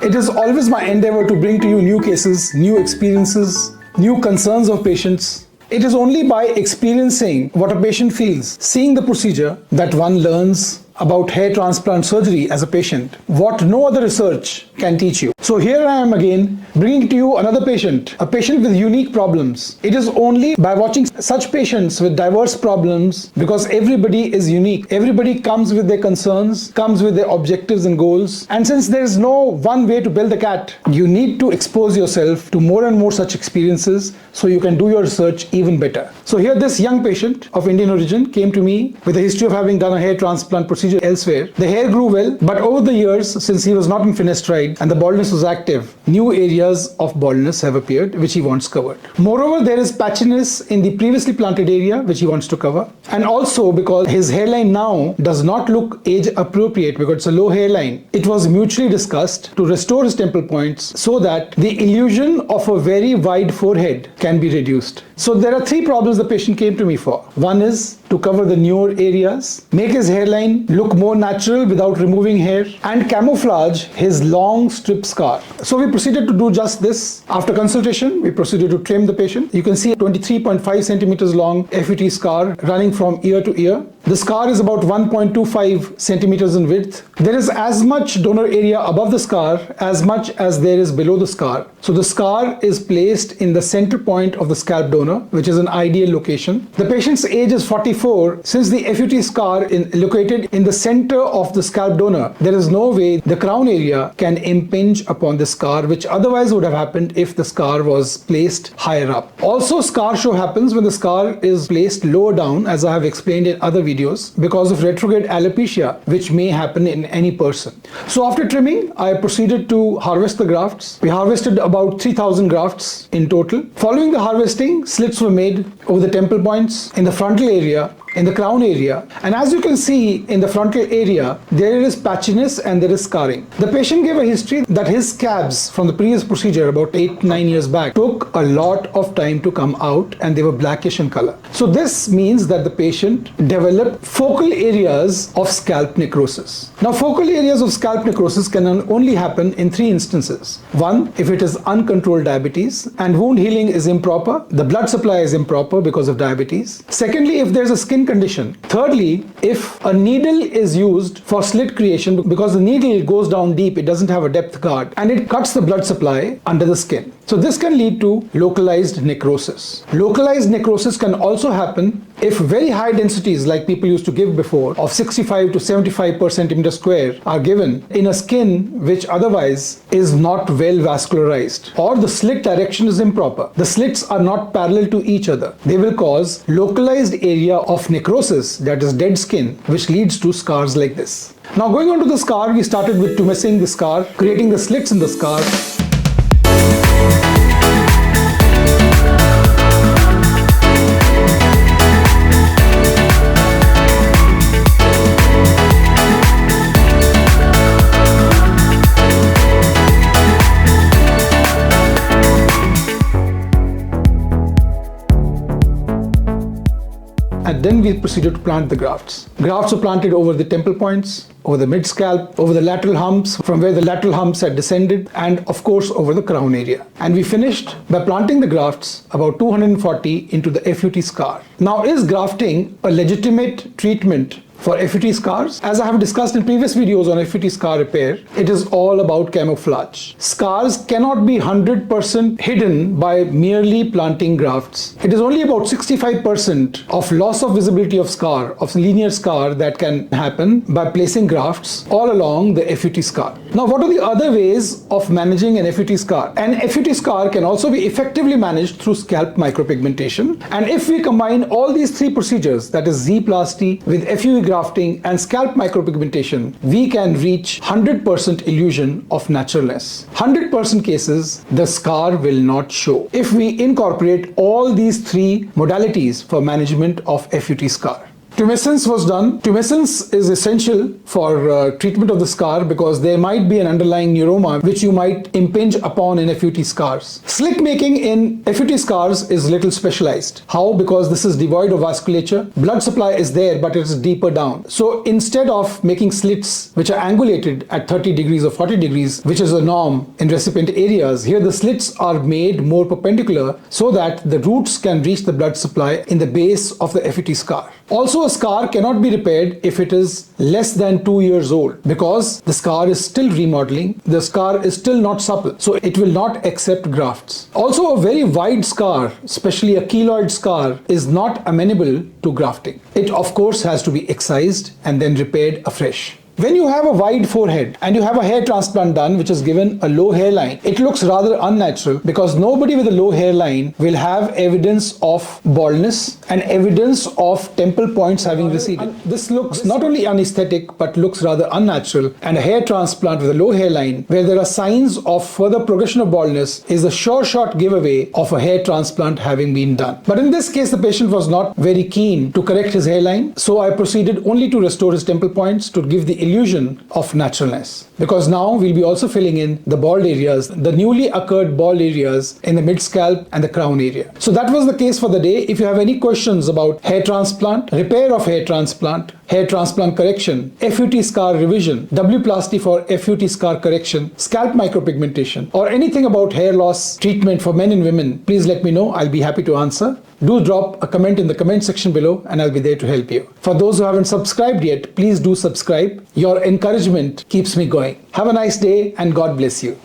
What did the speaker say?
It is always my endeavor to bring to you new cases, new experiences, new concerns of patients. It is only by experiencing what a patient feels, seeing the procedure, that one learns about hair transplant surgery as a patient, what no other research can teach you. So here I am again, bringing to you another patient, a patient with unique problems. It is only by watching such patients with diverse problems, because everybody is unique. Everybody comes with their concerns, comes with their objectives and goals. And since there is no one way to build a cat, you need to expose yourself to more and more such experiences so you can do your research even better. So here this young patient of Indian origin came to me with a history of having done a hair transplant procedure elsewhere. The hair grew well, but over the years, since he was not in finasteride and the baldness was active, new areas of baldness have appeared which he wants covered. Moreover, there is patchiness in the previously planted area which he wants to cover, and also because his hairline now does not look age appropriate because it's a low hairline, it was mutually discussed to restore his temple points so that the illusion of a very wide forehead can be reduced. So there are three problems the patient came to me for. One is to cover the newer areas, make his hairline look more natural without removing hair, and camouflage his long strip scar. So we proceeded to do just this. After consultation, we proceeded to trim the patient. You can see a 23.5 centimeters long FUT scar running from ear to ear. The scar is about 1.25 centimeters in width. There is as much donor area above the scar as much as there is below the scar. So the scar is placed in the center point of the scalp donor, which is an ideal location. The patient's age is 44. Since the FUT scar is located in the center of the scalp donor, there is no way the crown area can impinge upon the scar, which otherwise would have happened if the scar was placed higher up. Also, scar show happens when the scar is placed lower down, as I have explained in other videos, because of retrograde alopecia, which may happen in any person. So after trimming, I proceeded to harvest the grafts. We harvested about 3,000 grafts in total. Following the harvesting, slits were made over the temple points, in the frontal area, in the crown area, and as you can see in the frontal area, there is patchiness and there is scarring. The patient gave a history that his scabs from the previous procedure about 8-9 years back took a lot of time to come out and they were blackish in color. So this means that the patient developed focal areas of scalp necrosis. Now focal areas of scalp necrosis can only happen in three instances. One, if it is uncontrolled diabetes and wound healing is improper, the blood supply is improper because of diabetes. Secondly, if there is a skin condition. Thirdly, if a needle is used for slit creation, because the needle goes down deep, it doesn't have a depth guard, and it cuts the blood supply under the skin. So this can lead to localized necrosis. Localized necrosis can also happen if very high densities, like people used to give before, of 65 to 75 per centimeter square are given in a skin which otherwise is not well vascularized, or the slit direction is improper. The slits are not parallel to each other. They will cause localized area of necrosis, that is dead skin, which leads to scars like this. Now going on to the scar, we started with tumescing the scar, creating the slits in the scar. And then we proceeded to plant the grafts. Grafts were planted over the temple points, over the mid-scalp, over the lateral humps, from where the lateral humps had descended, and of course over the crown area. And we finished by planting the grafts about 240 into the FUT scar. Now, is grafting a legitimate treatment for FUT scars? As I have discussed in previous videos on FUT Scar Repair, it is all about camouflage. Scars cannot be 100% hidden by merely planting grafts. It is only about 65% of loss of visibility of scar, of linear scar, that can happen by placing grafts all along the FUT scar. Now, what are the other ways of managing an FUT scar? An FUT scar can also be effectively managed through scalp micropigmentation. And if we combine all these three procedures, that is W-plasty with FUE grafting and scalp micropigmentation, we can reach 100% illusion of naturalness. 100% cases, the scar will not show if we incorporate all these three modalities for management of FUT scar. Tumescence was done. Tumescence is essential for treatment of the scar because there might be an underlying neuroma which you might impinge upon in FUT scars. Slit making in FUT scars is little specialized. How? Because this is devoid of vasculature. Blood supply is there, but it is deeper down. So instead of making slits which are angulated at 30 degrees or 40 degrees, which is a norm in recipient areas, here the slits are made more perpendicular so that the roots can reach the blood supply in the base of the FUT scar. Also, a scar cannot be repaired if it is less than 2 years old because the scar is still remodeling, the scar is still not supple, so it will not accept grafts. Also, a very wide scar, especially a keloid scar, is not amenable to grafting. It of course has to be excised and then repaired afresh. When you have a wide forehead and you have a hair transplant done which is given a low hairline, it looks rather unnatural because nobody with a low hairline will have evidence of baldness and evidence of temple points having receded. This looks not only unaesthetic but looks rather unnatural, and a hair transplant with a low hairline where there are signs of further progression of baldness is a sure shot giveaway of a hair transplant having been done. But in this case the patient was not very keen to correct his hairline, so I proceeded only to restore his temple points to give the illusion of naturalness, because now we'll be also filling in the bald areas, the newly occurred bald areas in the mid scalp and the crown area. So that was the case for the day. If you have any questions about hair transplant, repair of hair transplant correction, FUT scar revision, W-plasty for FUT scar correction, scalp micropigmentation, or anything about hair loss treatment for men and women, please let me know. I'll be happy to answer. Do drop a comment in the comment section below and I'll be there to help you. For those who haven't subscribed yet, please do subscribe. Your encouragement keeps me going. Have a nice day and God bless you.